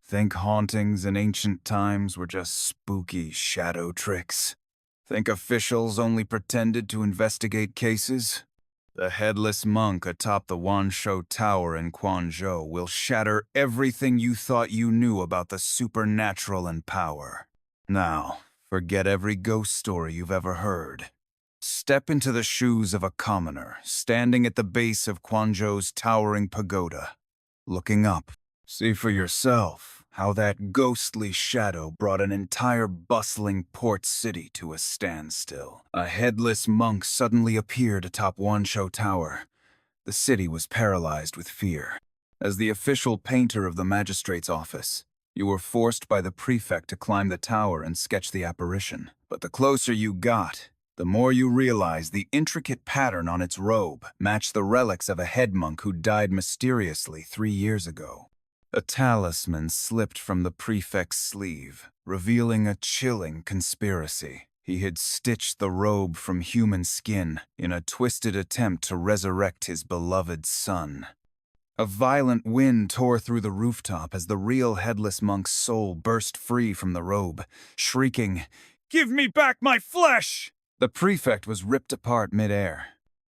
Think hauntings in ancient times were just spooky shadow tricks? Think officials only pretended to investigate cases? The headless monk atop the Wanshou Tower in Quanzhou will shatter everything you thought you knew about the supernatural and power. Now, forget every ghost story you've ever heard. Step into the shoes of a commoner, standing at the base of Quanzhou's towering pagoda. Looking up, see for yourself how that ghostly shadow brought an entire bustling port city to a standstill. A headless monk suddenly appeared atop Wanshou Tower. The city was paralyzed with fear. As the official painter of the magistrate's office, you were forced by the prefect to climb the tower and sketch the apparition. But the closer you got, the more you realized the intricate pattern on its robe matched the relics of a head monk who died mysteriously 3 years ago. A talisman slipped from the prefect's sleeve, revealing a chilling conspiracy. He had stitched the robe from human skin in a twisted attempt to resurrect his beloved son. A violent wind tore through the rooftop as the real headless monk's soul burst free from the robe, shrieking, "Give me back my flesh!" The prefect was ripped apart midair.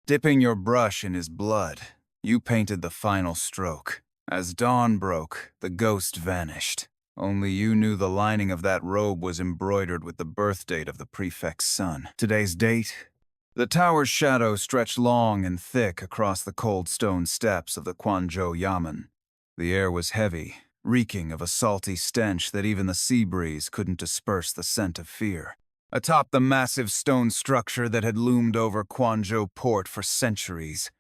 Dipping your brush in his blood, you painted the final stroke. As dawn broke, the ghost vanished. Only you knew the lining of that robe was embroidered with the birth date of the prefect's son. Today's date? The tower's shadow stretched long and thick across the cold stone steps of the Quanzhou Yamen. The air was heavy, reeking of a salty stench that even the sea breeze couldn't disperse the scent of fear. Atop the massive stone structure that had loomed over Quanzhou port for centuries,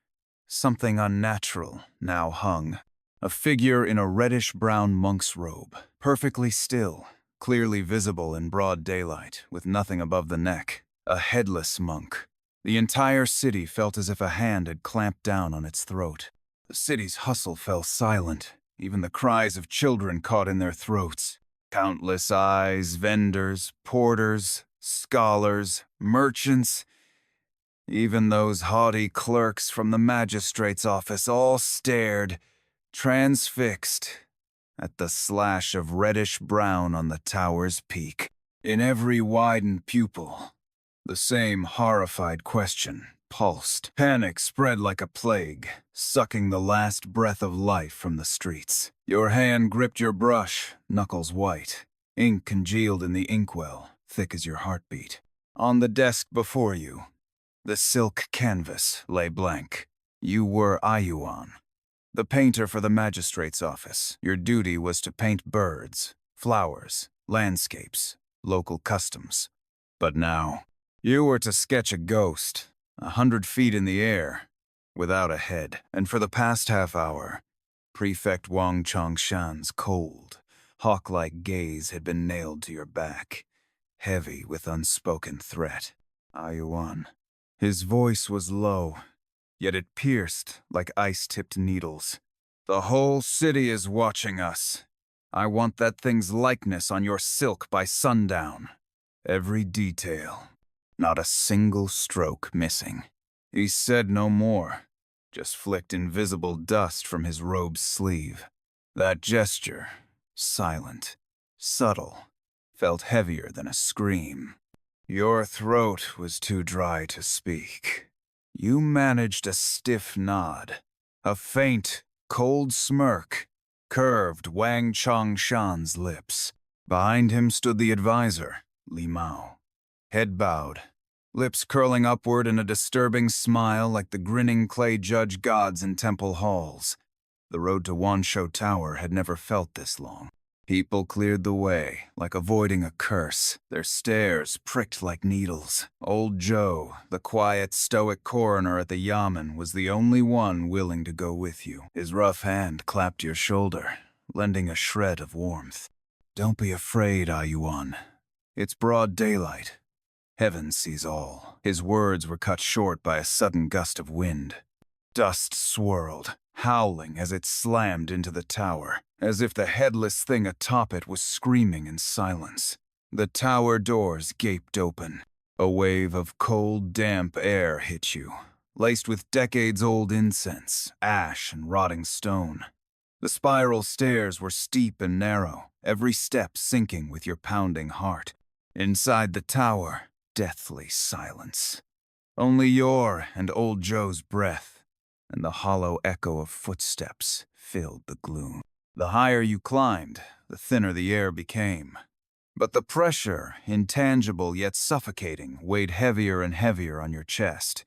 something unnatural now hung. A figure in a reddish-brown monk's robe, perfectly still, clearly visible in broad daylight, with nothing above the neck. A headless monk. The entire city felt as if a hand had clamped down on its throat. The city's hustle fell silent, even the cries of children caught in their throats. Countless eyes, vendors, porters, scholars, merchants, even those haughty clerks from the magistrate's office all stared, transfixed, at the slash of reddish-brown on the tower's peak. In every widened pupil, the same horrified question pulsed. Panic spread like a plague, sucking the last breath of life from the streets. Your hand gripped your brush, knuckles white. Ink congealed in the inkwell, thick as your heartbeat. On the desk before you, the silk canvas lay blank. You were Ayuan, the painter for the magistrate's office. Your duty was to paint birds, flowers, landscapes, local customs. But now, you were to sketch a ghost, 100 feet in the air, without a head. And for the past half hour, Prefect Wang Chongshan's cold, hawk-like gaze had been nailed to your back, heavy with unspoken threat. Ayuan. His voice was low, yet it pierced like ice-tipped needles. The whole city is watching us. I want that thing's likeness on your silk by sundown. Every detail, not a single stroke missing. He said no more, just flicked invisible dust from his robe's sleeve. That gesture, silent, subtle, felt heavier than a scream. Your throat was too dry to speak. You managed a stiff nod, a faint, cold smirk curved Wang Chongshan's lips. Behind him stood the advisor, Li Mao, head bowed, lips curling upward in a disturbing smile like the grinning clay judge gods in temple halls. The road to Wanshou Tower had never felt this long. People cleared the way, like avoiding a curse. Their stares pricked like needles. Old Joe, the quiet, stoic coroner at the Yamen, was the only one willing to go with you. His rough hand clapped your shoulder, lending a shred of warmth. Don't be afraid, Ayuan. It's broad daylight. Heaven sees all. His words were cut short by a sudden gust of wind. Dust swirled, howling as it slammed into the tower, as if the headless thing atop it was screaming in silence. The tower doors gaped open. A wave of cold, damp air hit you, laced with decades-old incense, ash, and rotting stone. The spiral stairs were steep and narrow, every step sinking with your pounding heart. Inside the tower, deathly silence. Only your and old Joe's breath, and the hollow echo of footsteps filled the gloom. The higher you climbed, the thinner the air became. But the pressure, intangible yet suffocating, weighed heavier and heavier on your chest,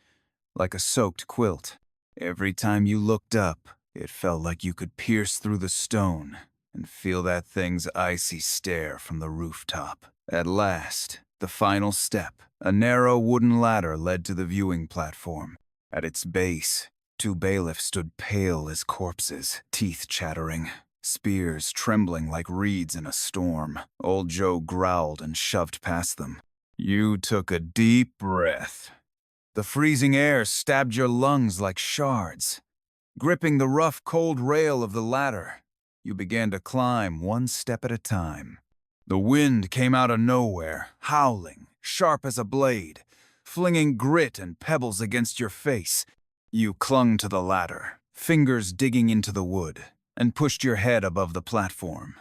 like a soaked quilt. Every time you looked up, it felt like you could pierce through the stone and feel that thing's icy stare from the rooftop. At last, the final step. A narrow wooden ladder led to the viewing platform. At its base, two bailiffs stood pale as corpses, teeth chattering, spears trembling like reeds in a storm. Old Joe growled and shoved past them. You took a deep breath. The freezing air stabbed your lungs like shards. Gripping the rough, cold rail of the ladder, you began to climb one step at a time. The wind came out of nowhere, howling, sharp as a blade, flinging grit and pebbles against your face. You clung to the ladder, fingers digging into the wood, and pushed your head above the platform.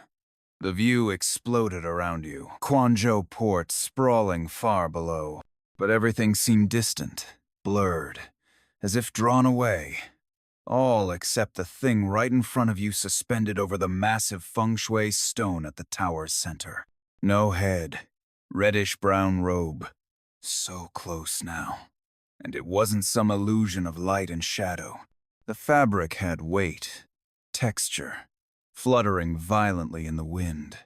The view exploded around you, Quanzhou port sprawling far below. But everything seemed distant, blurred, as if drawn away. All except the thing right in front of you suspended over the massive feng shui stone at the tower's center. No head, reddish-brown robe. So close now. And it wasn't some illusion of light and shadow. The fabric had weight, texture, fluttering violently in the wind,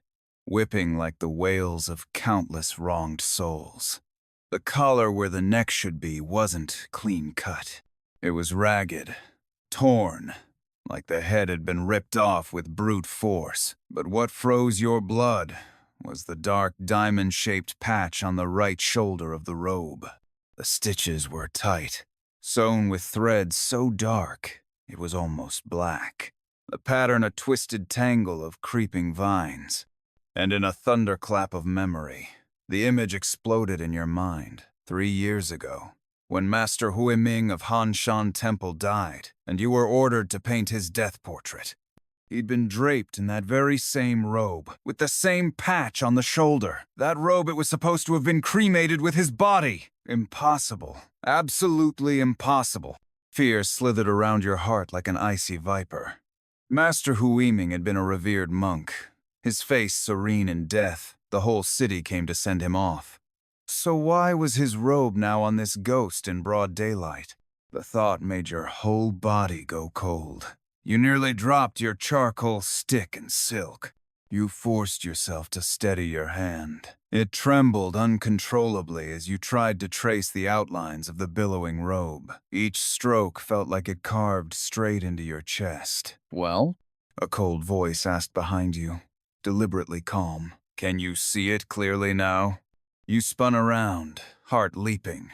whipping like the wails of countless wronged souls. The collar where the neck should be wasn't clean cut. It was ragged, torn, like the head had been ripped off with brute force. But what froze your blood was the dark diamond-shaped patch on the right shoulder of the robe. The stitches were tight, sewn with threads so dark it was almost black. The pattern a twisted tangle of creeping vines. And in a thunderclap of memory, the image exploded in your mind 3 years ago, when Master Huiming of Hanshan Temple died, and you were ordered to paint his death portrait. He'd been draped in that very same robe, with the same patch on the shoulder. That robe it was supposed to have been cremated with his body. Impossible. Absolutely impossible. Fear slithered around your heart like an icy viper. Master Huiming had been a revered monk, his face serene in death. The whole city came to send him off. So why was his robe now on this ghost in broad daylight? The thought made your whole body go cold. You nearly dropped your charcoal stick and silk. You forced yourself to steady your hand. It trembled uncontrollably as you tried to trace the outlines of the billowing robe. Each stroke felt like it carved straight into your chest. Well? A cold voice asked behind you, deliberately calm. Can you see it clearly now? You spun around, heart leaping.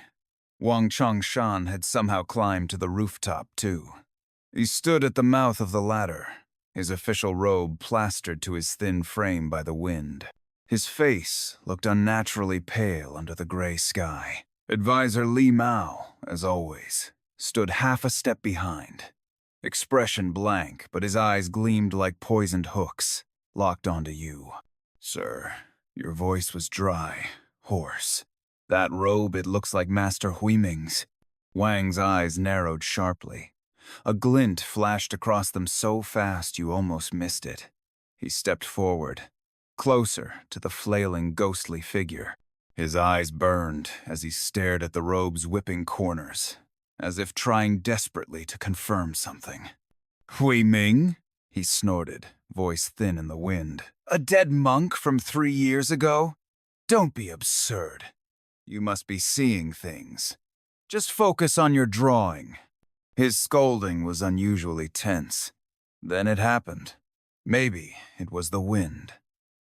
Wang Changshan had somehow climbed to the rooftop, too. He stood at the mouth of the ladder, his official robe plastered to his thin frame by the wind. His face looked unnaturally pale under the gray sky. Advisor Li Mao, as always, stood half a step behind. Expression blank, but his eyes gleamed like poisoned hooks, locked onto you. Sir, your voice was dry, hoarse. That robe, it looks like Master Huiming's. Wang's eyes narrowed sharply. A glint flashed across them so fast you almost missed it. He stepped forward, closer to the flailing, ghostly figure. His eyes burned as he stared at the robe's whipping corners, as if trying desperately to confirm something. Huiming? He snorted, voice thin in the wind. A dead monk from 3 years ago? Don't be absurd. You must be seeing things. Just focus on your drawing. His scolding was unusually tense. Then it happened. Maybe it was the wind.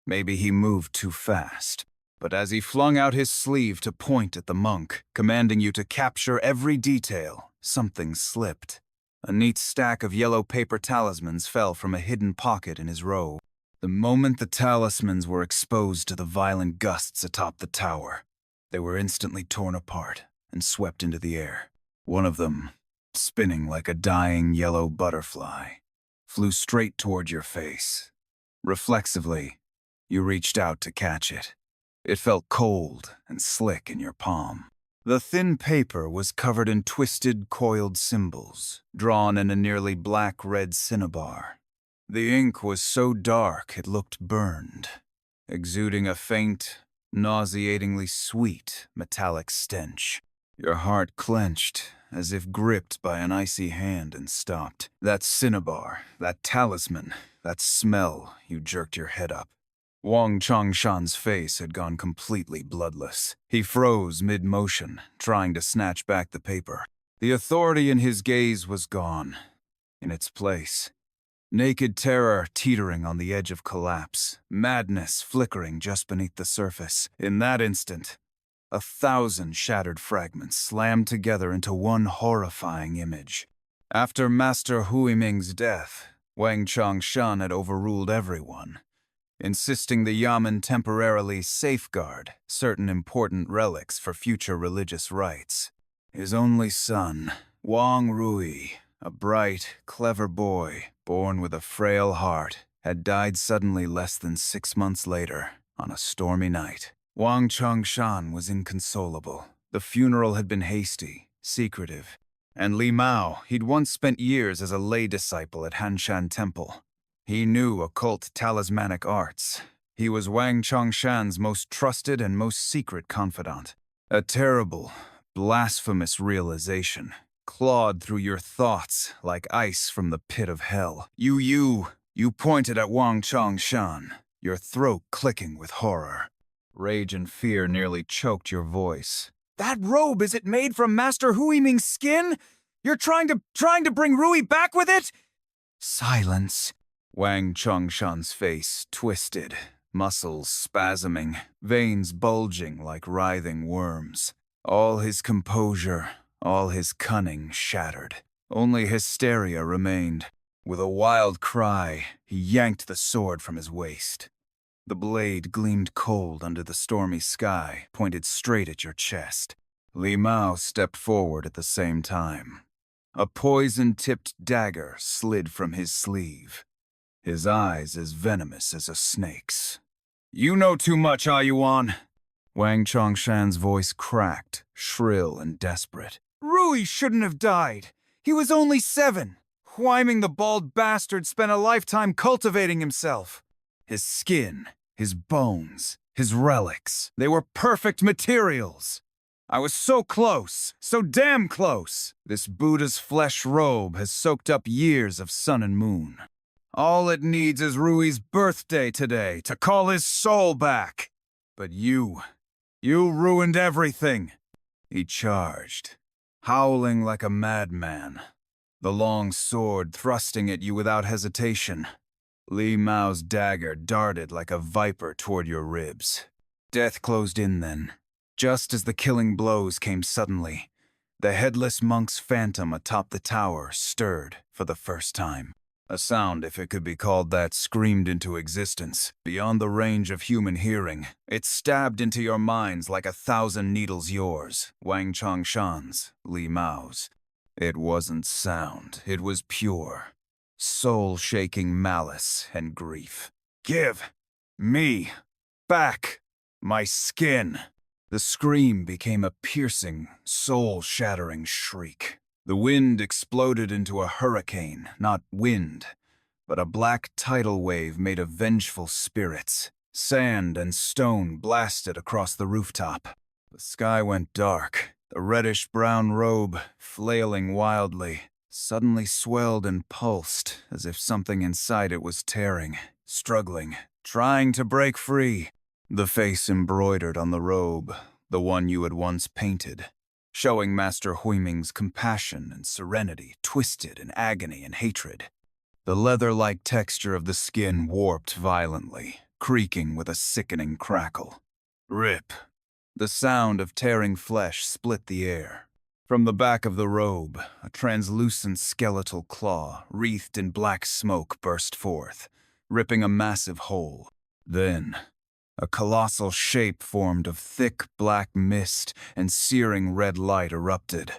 Maybe he moved too fast. But as he flung out his sleeve to point at the monk, commanding you to capture every detail, something slipped. A neat stack of yellow paper talismans fell from a hidden pocket in his robe. The moment the talismans were exposed to the violent gusts atop the tower, they were instantly torn apart and swept into the air. One of them, spinning like a dying yellow butterfly, flew straight toward your face. Reflexively, you reached out to catch it. It felt cold and slick in your palm. The thin paper was covered in twisted, coiled symbols, drawn in a nearly black-red cinnabar. The ink was so dark it looked burned, exuding a faint, nauseatingly sweet, metallic stench. Your heart clenched, as if gripped by an icy hand, and stopped. That cinnabar, that talisman, that smell, you jerked your head up. Wang Chongshan's face had gone completely bloodless. He froze mid-motion, trying to snatch back the paper. The authority in his gaze was gone. In its place, naked terror teetering on the edge of collapse, madness flickering just beneath the surface. In that instant, 1,000 shattered fragments slammed together into one horrifying image. After Master Huiming's death, Wang Chongshan had overruled everyone, insisting the Yamen temporarily safeguard certain important relics for future religious rites. His only son, Wang Rui, a bright, clever boy, born with a frail heart, had died suddenly less than 6 months later, on a stormy night. Wang Chongshan was inconsolable. The funeral had been hasty, secretive, and Li Mao, he'd once spent years as a lay disciple at Hanshan Temple. He knew occult talismanic arts. He was Wang Chongshan's most trusted and most secret confidant. A terrible, blasphemous realization clawed through your thoughts like ice from the pit of hell. You pointed at Wang Chongshan, your throat clicking with horror. Rage and fear nearly choked your voice. That robe, is it made from Master Huiming's skin? You're trying to bring Rui back with it? Silence. Wang Chongshan's face twisted, muscles spasming, veins bulging like writhing worms. All his composure, all his cunning shattered. Only hysteria remained. With a wild cry, he yanked the sword from his waist. The blade gleamed cold under the stormy sky, pointed straight at your chest. Li Mao stepped forward at the same time. A poison-tipped dagger slid from his sleeve, his eyes as venomous as a snake's. You know too much, Ayuan. Wang Chongshan's voice cracked, shrill and desperate. Rui shouldn't have died. He was only 7. Huiming the bald bastard spent a lifetime cultivating himself. His skin, his bones, his relics, they were perfect materials. I was so close, so damn close. This Buddha's flesh robe has soaked up years of sun and moon. All it needs is Rui's birthday today to call his soul back. But you ruined everything. He charged, howling like a madman, the long sword thrusting at you without hesitation. Li Mao's dagger darted like a viper toward your ribs. Death closed in then. Just as the killing blows came suddenly, the headless monk's phantom atop the tower stirred for the first time. A sound, if it could be called that, screamed into existence, beyond the range of human hearing. It stabbed into your minds like 1,000 needles yours, Wang Chongshan's, Li Mao's. It wasn't sound, it was pure, soul-shaking malice and grief. Give me back my skin. The scream became a piercing, soul-shattering shriek. The wind exploded into a hurricane, not wind, but a black tidal wave made of vengeful spirits. Sand and stone blasted across the rooftop. The sky went dark. The reddish-brown robe, flailing wildly, suddenly swelled and pulsed as if something inside it was tearing, struggling, trying to break free. The face embroidered on the robe, the one you had once painted, showing Master Huiming's compassion and serenity twisted in agony and hatred. The leather-like texture of the skin warped violently, creaking with a sickening crackle. Rip. The sound of tearing flesh split the air. From the back of the robe, a translucent skeletal claw, wreathed in black smoke, burst forth, ripping a massive hole. Then, a colossal shape formed of thick black mist and searing red light erupted.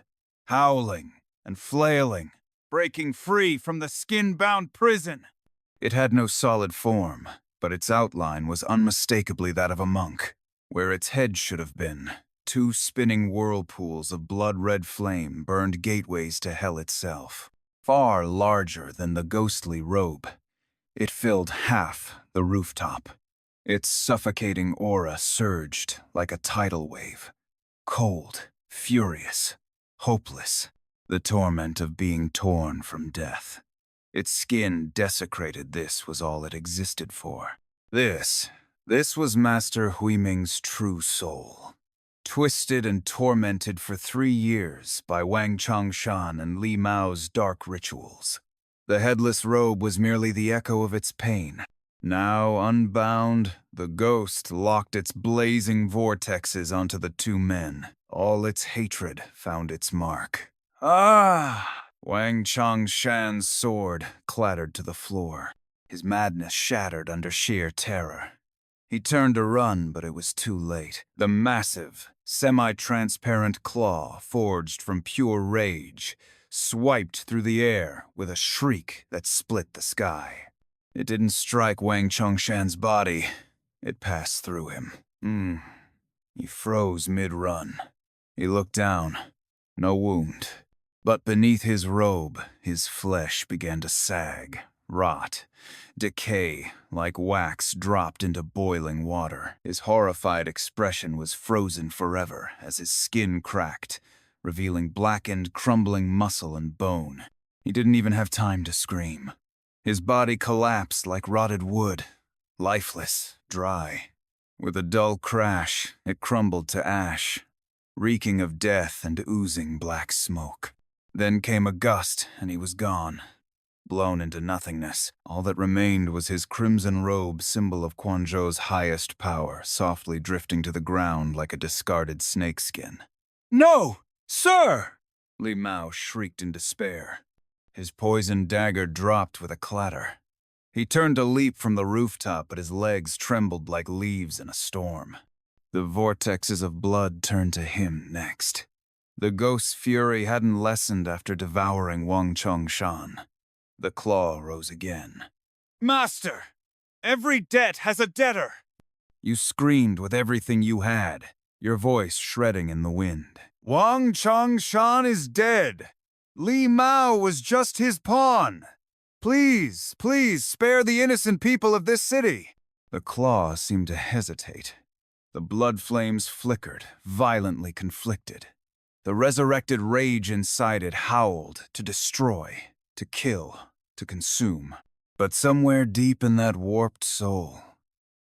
Howling and flailing, breaking free from the skin-bound prison. It had no solid form, but its outline was unmistakably that of a monk. Where its head should have been, two spinning whirlpools of blood-red flame burned gateways to hell itself. Far larger than the ghostly robe, it filled half the rooftop. Its suffocating aura surged like a tidal wave. Cold, furious, hopeless, the torment of being torn from death. Its skin desecrated, this was all it existed for. This was Master Huiming's true soul. Twisted and tormented for 3 years by Wang Changshan and Li Mao's dark rituals. The headless robe was merely the echo of its pain. Now, unbound, the ghost locked its blazing vortexes onto the two men. All its hatred found its mark. Ah! Wang Changshan's sword clattered to the floor. His madness shattered under sheer terror. He turned to run, but it was too late. The massive, semi-transparent claw, forged from pure rage, swiped through the air with a shriek that split the sky. It didn't strike Wang Changshan's body. It passed through him. He froze mid-run. He looked down. No wound. But beneath his robe, his flesh began to sag, rot, decay like wax dropped into boiling water. His horrified expression was frozen forever as his skin cracked, revealing blackened, crumbling muscle and bone. He didn't even have time to scream. His body collapsed like rotted wood, lifeless, dry. With a dull crash, it crumbled to ash, reeking of death and oozing black smoke. Then came a gust, and he was gone, blown into nothingness. All that remained was his crimson robe, symbol of Quanzhou's highest power, softly drifting to the ground like a discarded snakeskin. "No! Sir!" Li Mao shrieked in despair. His poisoned dagger dropped with a clatter. He turned to leap from the rooftop, but his legs trembled like leaves in a storm. The vortexes of blood turned to him next. The ghost's fury hadn't lessened after devouring Wang Changshan. The claw rose again. "Master! Every debt has a debtor!" You screamed with everything you had, your voice shredding in the wind. "Wang Changshan is dead! Li Mao was just his pawn! Please, please spare the innocent people of this city!" The claw seemed to hesitate. The blood flames flickered, violently conflicted. The resurrected rage inside it howled to destroy, to kill, to consume. But somewhere deep in that warped soul,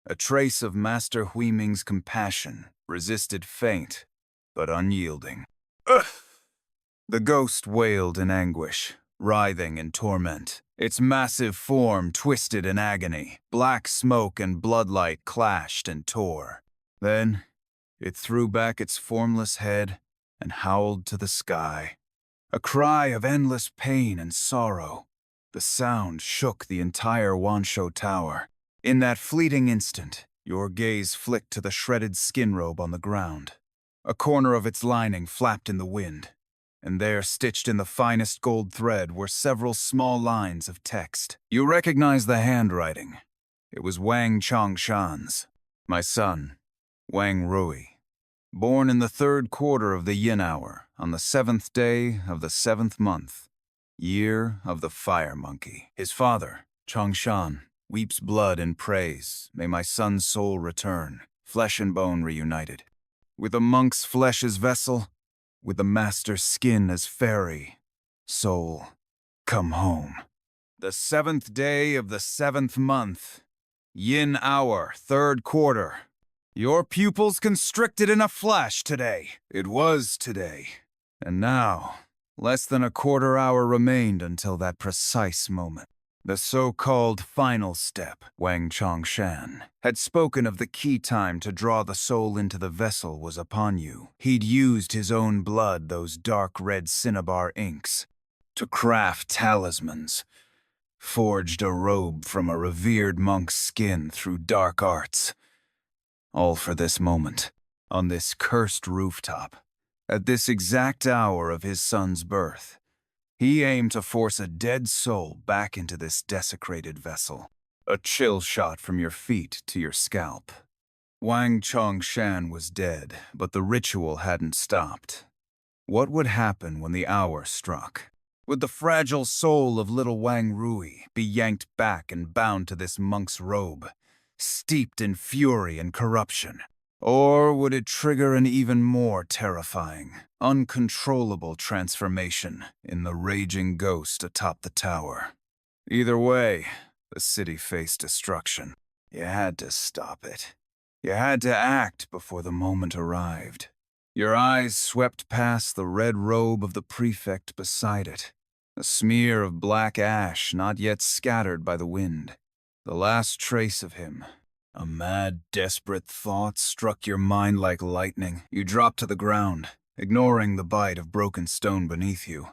a trace of Master Huiming's compassion resisted faint, but unyielding. Ugh! The ghost wailed in anguish, writhing in torment. Its massive form twisted in agony. Black smoke and bloodlight clashed and tore. Then, it threw back its formless head and howled to the sky. A cry of endless pain and sorrow. The sound shook the entire Wanshou Tower. In that fleeting instant, your gaze flicked to the shredded skin robe on the ground. A corner of its lining flapped in the wind, and there, stitched in the finest gold thread, were several small lines of text. You recognized the handwriting. It was Wang Changshan's. "My son, Wang Rui, born in the 3rd quarter of the Yin hour, on the 7th day of the 7th month, year of the fire monkey. His father, Changshan, weeps blood in praise. May my son's soul return, flesh and bone reunited. With a monk's flesh as vessel, with the master's skin as ferry. Soul, come home. The 7th day of the 7th month, Yin hour, 3rd quarter. Your pupils constricted in a flash today. It was today. And now, less than a quarter hour remained until that precise moment. The so-called final step, Wang Changshan, had spoken of the key time to draw the soul into the vessel was upon you. He'd used his own blood, those dark red cinnabar inks, to craft talismans, forged a robe from a revered monk's skin through dark arts. All for this moment, on this cursed rooftop, at this exact hour of his son's birth. He aimed to force a dead soul back into this desecrated vessel. A chill shot from your feet to your scalp. Wang Chongshan was dead, but the ritual hadn't stopped. What would happen when the hour struck? Would the fragile soul of little Wang Rui be yanked back and bound to this monk's robe, steeped in fury and corruption? Or would it trigger an even more terrifying, uncontrollable transformation in the raging ghost atop the tower? Either way, the city faced destruction. You had to stop it. You had to act before the moment arrived. Your eyes swept past the red robe of the prefect beside it, a smear of black ash not yet scattered by the wind. The last trace of him. A mad, desperate thought struck your mind like lightning. You dropped to the ground, ignoring the bite of broken stone beneath you,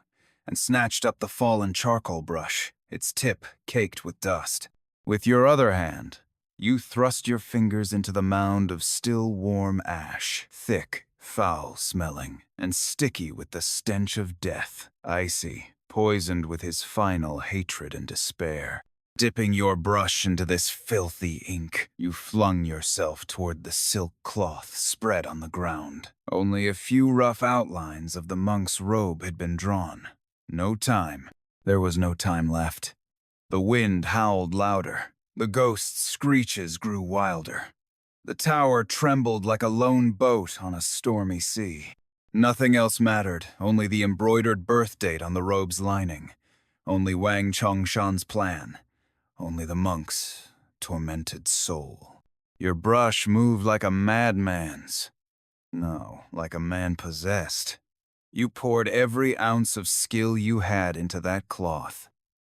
and snatched up the fallen charcoal brush, its tip caked with dust. With your other hand, you thrust your fingers into the mound of still warm ash, thick, foul-smelling, and sticky with the stench of death, icy, poisoned with his final hatred and despair. Dipping your brush into this filthy ink, you flung yourself toward the silk cloth spread on the ground. Only a few rough outlines of the monk's robe had been drawn. No time. There was no time left. The wind howled louder. The ghost's screeches grew wilder. The tower trembled like a lone boat on a stormy sea. Nothing else mattered, only the embroidered birth date on the robe's lining. Only Wang Chongshan's plan. Only the monk's tormented soul. Your brush moved like a madman's. No, like a man possessed. You poured every ounce of skill you had into that cloth,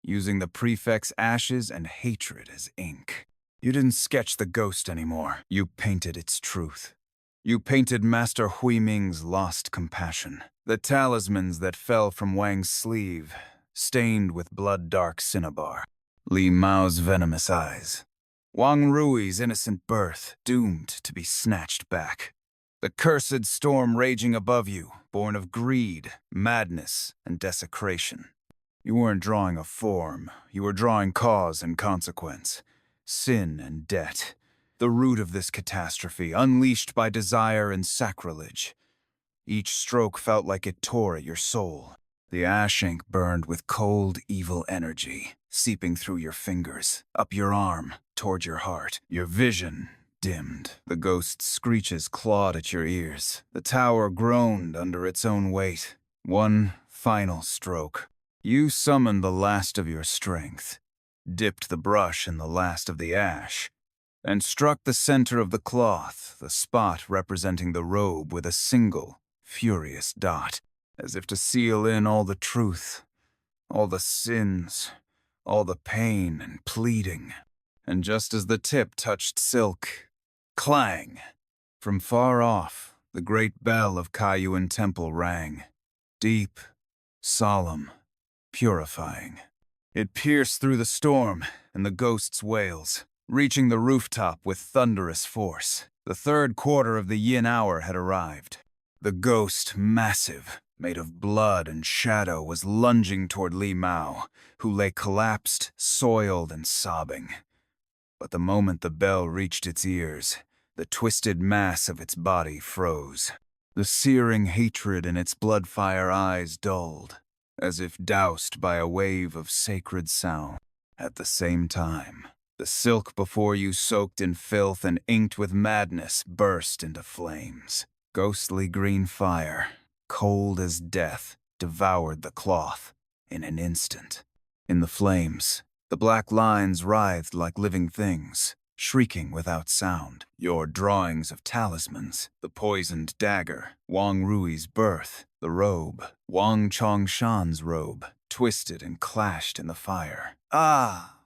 using the prefect's ashes and hatred as ink. You didn't sketch the ghost anymore. You painted its truth. You painted Master Hui Ming's lost compassion. The talismans that fell from Wang's sleeve, stained with blood-dark cinnabar. Li Mao's venomous eyes. Wang Rui's innocent birth, doomed to be snatched back. The cursed storm raging above you, born of greed, madness, and desecration. You weren't drawing a form, you were drawing cause and consequence. Sin and debt. The root of this catastrophe, unleashed by desire and sacrilege. Each stroke felt like it tore at your soul. The ash ink burned with cold, evil energy, seeping through your fingers, up your arm, toward your heart. Your vision dimmed. The ghost's screeches clawed at your ears. The tower groaned under its own weight. One final stroke. You summoned the last of your strength, dipped the brush in the last of the ash, and struck the center of the cloth, the spot representing the robe with a single, furious dot, as if to seal in all the truth, all the sins, all the pain and pleading. And just as the tip touched silk, clang! From far off, the great bell of Kaiyuan Temple rang, deep, solemn, purifying. It pierced through the storm and the ghost's wails, reaching the rooftop with thunderous force. The third quarter of the yin hour had arrived. The ghost, massive, made of blood and shadow, was lunging toward Li Mao, who lay collapsed, soiled, and sobbing. But the moment the bell reached its ears, the twisted mass of its body froze. The searing hatred in its blood-fire eyes dulled, as if doused by a wave of sacred sound. At the same time, the silk before you, soaked in filth and inked with madness, burst into flames. Ghostly green fire, cold as death, devoured the cloth in an instant. In the flames, the black lines writhed like living things, shrieking without sound. Your drawings of talismans, the poisoned dagger, Wang Rui's birth, the robe, Wang Chongshan's robe, twisted and clashed in the fire. Ah!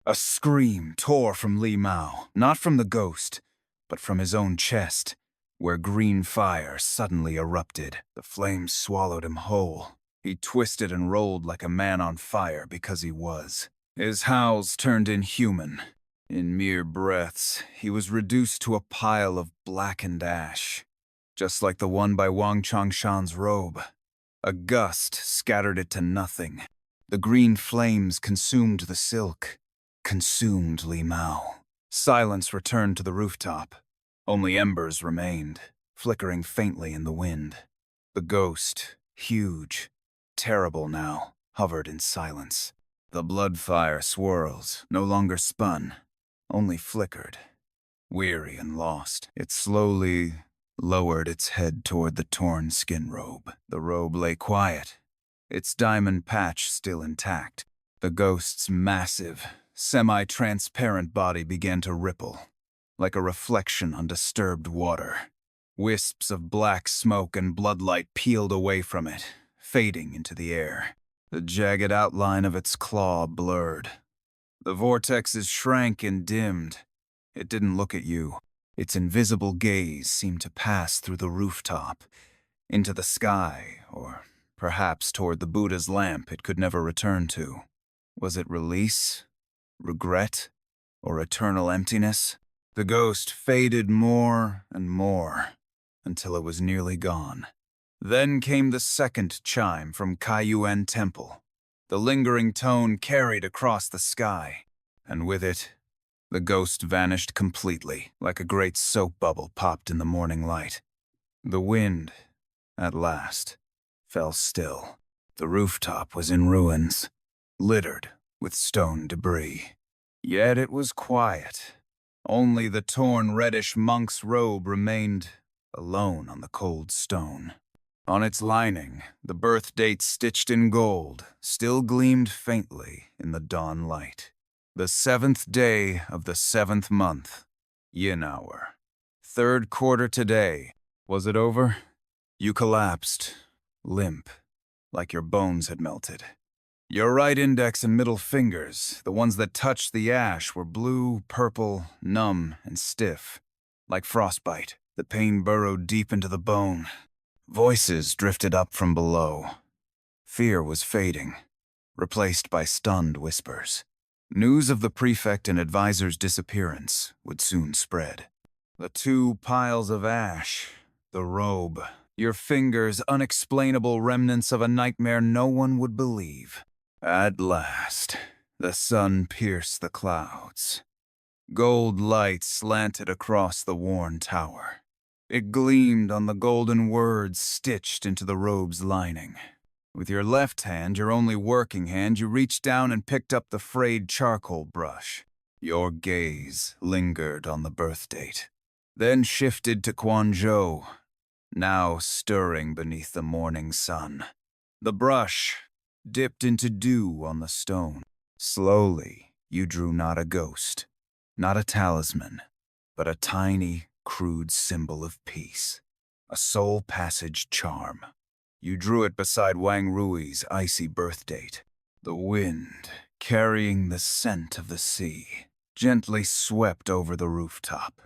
A scream tore from Li Mao, not from the ghost, but from his own chest, where green fire suddenly erupted. The flames swallowed him whole. He twisted and rolled like a man on fire because he was. His howls turned inhuman. In mere breaths, he was reduced to a pile of blackened ash, just like the one by Wang Chongshan's robe. A gust scattered it to nothing. The green flames consumed the silk, consumed Li Mao. Silence returned to the rooftop. Only embers remained, flickering faintly in the wind. The ghost, huge, terrible now, hovered in silence. The blood fire swirls, no longer spun, only flickered. Weary and lost, it slowly lowered its head toward the torn skin robe. The robe lay quiet, its diamond patch still intact. The ghost's massive, semi-transparent body began to ripple, like a reflection on disturbed water. Wisps of black smoke and bloodlight peeled away from it, fading into the air. The jagged outline of its claw blurred. The vortexes shrank and dimmed. It didn't look at you. Its invisible gaze seemed to pass through the rooftop, into the sky, or perhaps toward the Buddha's lamp it could never return to. Was it release, regret, or eternal emptiness? The ghost faded more and more, until it was nearly gone. Then came the second chime from Kaiyuan Temple. The lingering tone carried across the sky, and with it, the ghost vanished completely, like a great soap bubble popped in the morning light. The wind, at last, fell still. The rooftop was in ruins, littered with stone debris. Yet it was quiet. Only the torn reddish monk's robe remained alone on the cold stone. On its lining, the birth date stitched in gold still gleamed faintly in the dawn light. The 7th day of the 7th month, yin hour. 3rd quarter today. Was it over? You collapsed, limp, like your bones had melted. Your right index and middle fingers, the ones that touched the ash, were blue, purple, numb, and stiff, like frostbite. The pain burrowed deep into the bone. Voices drifted up from below. Fear was fading, replaced by stunned whispers. News of the prefect and advisor's disappearance would soon spread. The 2 piles of ash, the robe, your fingers, unexplainable remnants of a nightmare no one would believe. At last, the sun pierced the clouds. Gold light slanted across the worn tower. It gleamed on the golden words stitched into the robe's lining. With your left hand, your only working hand, you reached down and picked up the frayed charcoal brush. Your gaze lingered on the birth date, then shifted to Quanzhou, now stirring beneath the morning sun. The brush dipped into dew on the stone. Slowly, you drew not a ghost, not a talisman, but a tiny, crude symbol of peace. A soul passage charm. You drew it beside Wang Rui's icy birth date. The wind, carrying the scent of the sea, gently swept over the rooftop.